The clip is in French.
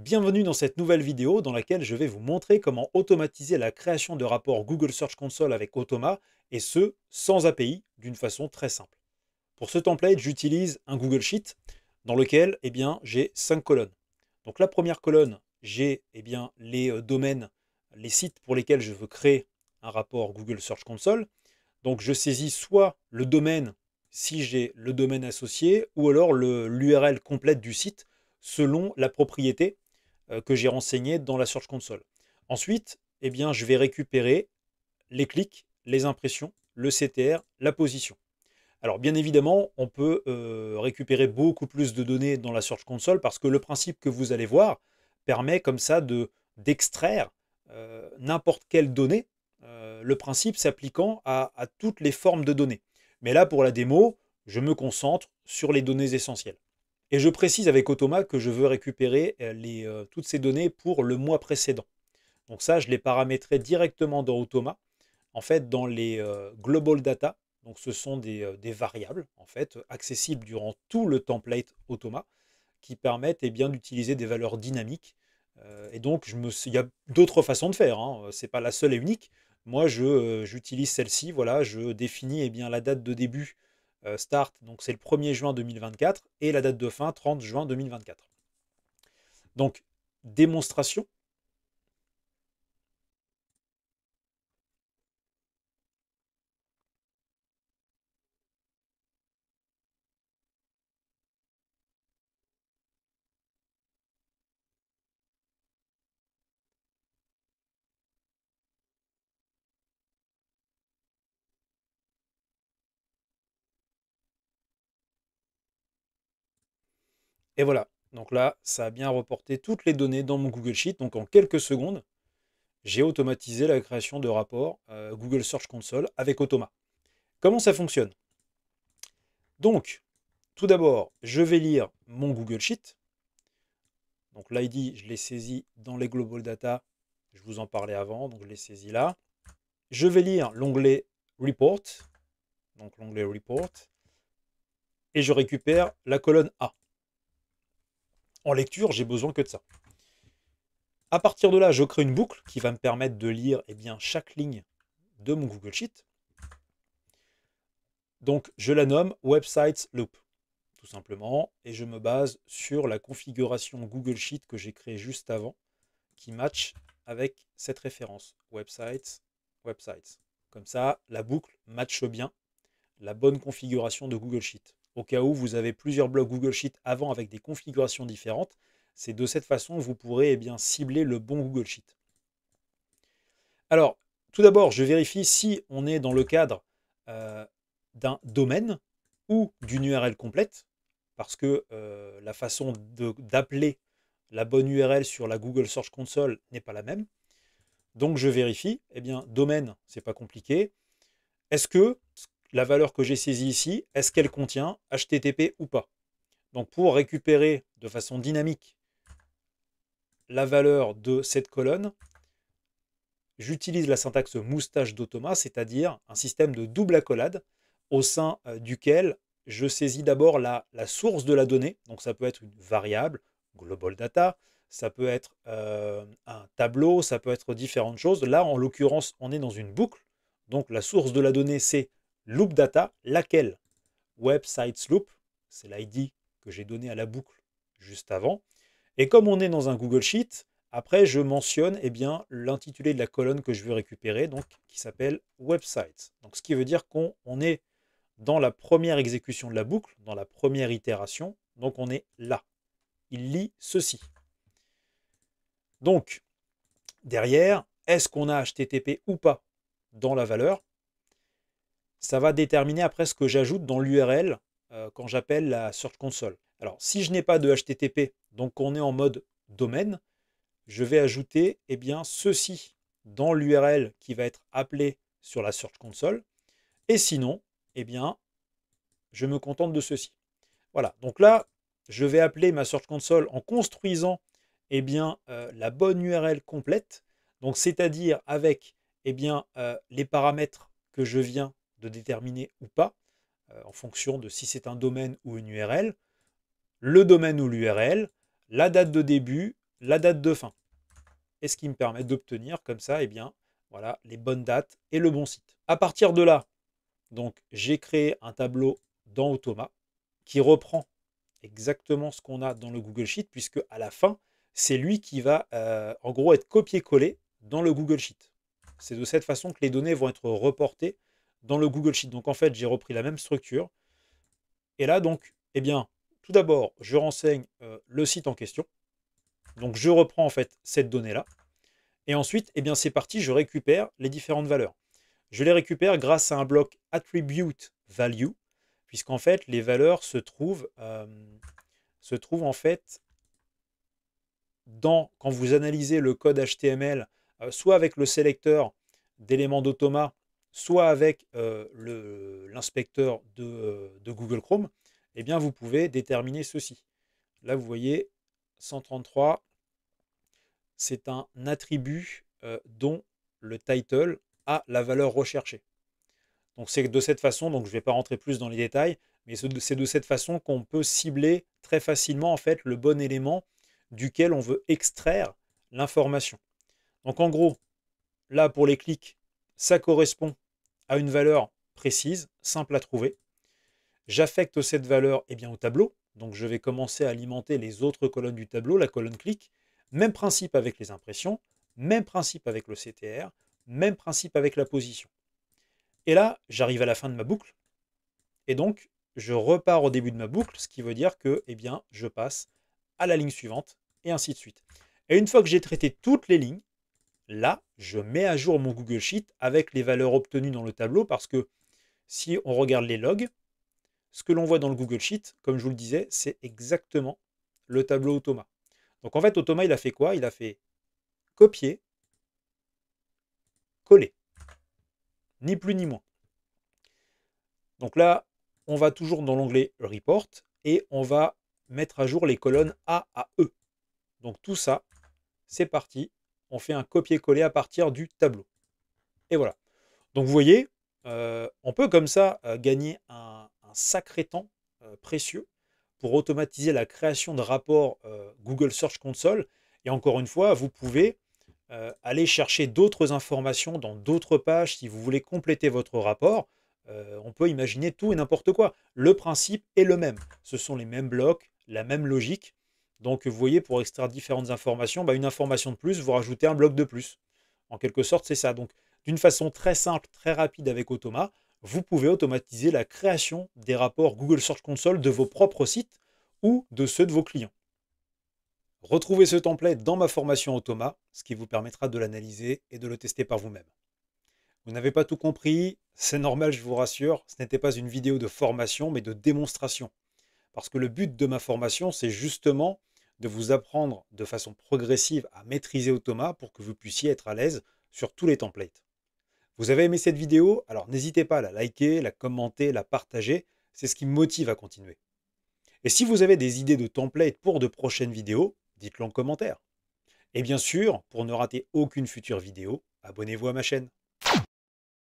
Bienvenue dans cette nouvelle vidéo dans laquelle je vais vous montrer comment automatiser la création de rapports Google Search Console avec Automa, et ce, sans API, d'une façon très simple. Pour ce template, j'utilise un Google Sheet dans lequel j'ai 5 colonnes. Donc la première colonne, j'ai les domaines, les sites pour lesquels je veux créer un rapport Google Search Console. Donc je saisis soit le domaine si j'ai le domaine associé, ou alors l'URL complète du site selon la propriété que j'ai renseigné dans la Search Console. Ensuite, je vais récupérer les clics, les impressions, le CTR, la position. Alors bien évidemment, on peut récupérer beaucoup plus de données dans la Search Console parce que le principe que vous allez voir permet comme ça d'extraire n'importe quelle donnée, le principe s'appliquant à toutes les formes de données. Mais là, pour la démo, je me concentre sur les données essentielles. Et je précise avec Automa que je veux récupérer toutes ces données pour le mois précédent. Donc ça, je l'ai paramétré directement dans Automa, en fait dans les Global Data. Donc ce sont des variables en fait accessibles durant tout le template Automa qui permettent d'utiliser des valeurs dynamiques. Et donc il y a d'autres façons de faire, hein. C'est pas la seule et unique. Moi j'utilise celle-ci, voilà, je définis la date de début start, donc c'est le 1er juin 2024, et la date de fin 30 juin 2024. Donc démonstration. Et voilà, donc là, ça a bien reporté toutes les données dans mon Google Sheet. Donc en quelques secondes, j'ai automatisé la création de rapports Google Search Console avec Automa. Comment ça fonctionne? Donc, tout d'abord, je vais lire mon Google Sheet. Donc l'ID, je l'ai saisi dans les Global Data. Je vous en parlais avant, donc je l'ai saisi là. Je vais lire l'onglet Report. Donc l'onglet Report. Et je récupère la colonne A. En lecture, j'ai besoin que de ça. À partir de là, je crée une boucle qui va me permettre de lire chaque ligne de mon Google Sheet. Donc, je la nomme Websites Loop, tout simplement, et je me base sur la configuration Google Sheet que j'ai créée juste avant, qui match avec cette référence, Websites, Websites. Comme ça, la boucle matche bien la bonne configuration de Google Sheet. Au cas où vous avez plusieurs blocs Google Sheet avant avec des configurations différentes, c'est de cette façon que vous pourrez cibler le bon Google Sheet. Alors, tout d'abord, je vérifie si on est dans le cadre d'un domaine ou d'une URL complète, parce que la façon d'appeler la bonne URL sur la Google Search Console n'est pas la même. Donc je vérifie, domaine, c'est pas compliqué. Est-ce que la valeur que j'ai saisie ici, est-ce qu'elle contient HTTP ou pas? Donc pour récupérer de façon dynamique la valeur de cette colonne, j'utilise la syntaxe moustache d'Automa, c'est-à-dire un système de double accolade au sein duquel je saisis d'abord la source de la donnée. Donc ça peut être une variable, global data, ça peut être un tableau, ça peut être différentes choses. Là, en l'occurrence, on est dans une boucle. Donc la source de la donnée, c'est loop data, laquelle websites loop, c'est l'ID que j'ai donné à la boucle juste avant. Et comme on est dans un Google Sheet, après je mentionne l'intitulé de la colonne que je veux récupérer, donc qui s'appelle websites. Donc ce qui veut dire qu'on est dans la première exécution de la boucle, dans la première itération, donc on est là. Il lit ceci. Donc derrière, est-ce qu'on a HTTP ou pas dans la valeur? Ça va déterminer après ce que j'ajoute dans l'URL quand j'appelle la Search Console. Alors, si je n'ai pas de HTTP, donc on est en mode domaine, je vais ajouter ceci dans l'URL qui va être appelé sur la Search Console. Et sinon, je me contente de ceci. Voilà, donc là, je vais appeler ma Search Console en construisant la bonne URL complète, donc c'est-à-dire avec les paramètres que je viens de déterminer ou pas, en fonction de si c'est un domaine ou une URL, le domaine ou l'URL, la date de début, la date de fin. Et ce qui me permet d'obtenir comme ça, eh bien, voilà, les bonnes dates et le bon site. À partir de là, donc j'ai créé un tableau dans Automa qui reprend exactement ce qu'on a dans le Google Sheet, puisque à la fin, c'est lui qui va en gros être copié-collé dans le Google Sheet. C'est de cette façon que les données vont être reportées dans le Google Sheet. Donc en fait, j'ai repris la même structure. Et là, donc, eh bien, tout d'abord, je renseigne le site en question. Donc je reprends en fait cette donnée-là. Et ensuite, eh bien, c'est parti, je récupère les différentes valeurs. Je les récupère grâce à un bloc attribute value, puisqu'en fait, les valeurs se trouvent en fait quand vous analysez le code HTML, soit avec le sélecteur d'éléments d'Automa, soit avec l'inspecteur de Google Chrome, eh bien, vous pouvez déterminer ceci. Là, vous voyez, 133, c'est un attribut dont le title a la valeur recherchée. Donc c'est de cette façon, donc je ne vais pas rentrer plus dans les détails, mais c'est de cette façon qu'on peut cibler très facilement en fait le bon élément duquel on veut extraire l'information. Donc en gros, là pour les clics, ça correspond à une valeur précise, simple à trouver. J'affecte cette valeur eh bien, au tableau, donc je vais commencer à alimenter les autres colonnes du tableau, la colonne clic. Même principe avec les impressions, même principe avec le CTR, même principe avec la position. Et là, j'arrive à la fin de ma boucle, et donc je repars au début de ma boucle, ce qui veut dire que eh bien, je passe à la ligne suivante, et ainsi de suite. Et une fois que j'ai traité toutes les lignes, là, je mets à jour mon Google Sheet avec les valeurs obtenues dans le tableau, parce que si on regarde les logs, ce que l'on voit dans le Google Sheet, comme je vous le disais, c'est exactement le tableau Automa. Donc en fait, Automa, il a fait quoi? Il a fait copier, coller. Ni plus ni moins. Donc là, on va toujours dans l'onglet Report et on va mettre à jour les colonnes A à E. Donc tout ça, c'est parti. On fait un copier-coller à partir du tableau. Et voilà. Donc vous voyez, on peut comme ça gagner un sacré temps précieux pour automatiser la création de rapports Google Search Console. Et encore une fois, vous pouvez aller chercher d'autres informations dans d'autres pages si vous voulez compléter votre rapport. On peut imaginer tout et n'importe quoi. Le principe est le même. Ce sont les mêmes blocs, la même logique. Donc vous voyez, pour extraire différentes informations, une information de plus, vous rajoutez un bloc de plus. En quelque sorte, c'est ça. Donc d'une façon très simple, très rapide avec Automa, vous pouvez automatiser la création des rapports Google Search Console de vos propres sites ou de ceux de vos clients. Retrouvez ce template dans ma formation Automa, ce qui vous permettra de l'analyser et de le tester par vous-même. Vous n'avez pas tout compris, c'est normal, je vous rassure, ce n'était pas une vidéo de formation, mais de démonstration. Parce que le but de ma formation, c'est justement de vous apprendre de façon progressive à maîtriser Automa pour que vous puissiez être à l'aise sur tous les templates. Vous avez aimé cette vidéo? Alors n'hésitez pas à la liker, la commenter, la partager, c'est ce qui me motive à continuer. Et si vous avez des idées de templates pour de prochaines vidéos, dites-le en commentaire. Et bien sûr, pour ne rater aucune future vidéo, abonnez-vous à ma chaîne.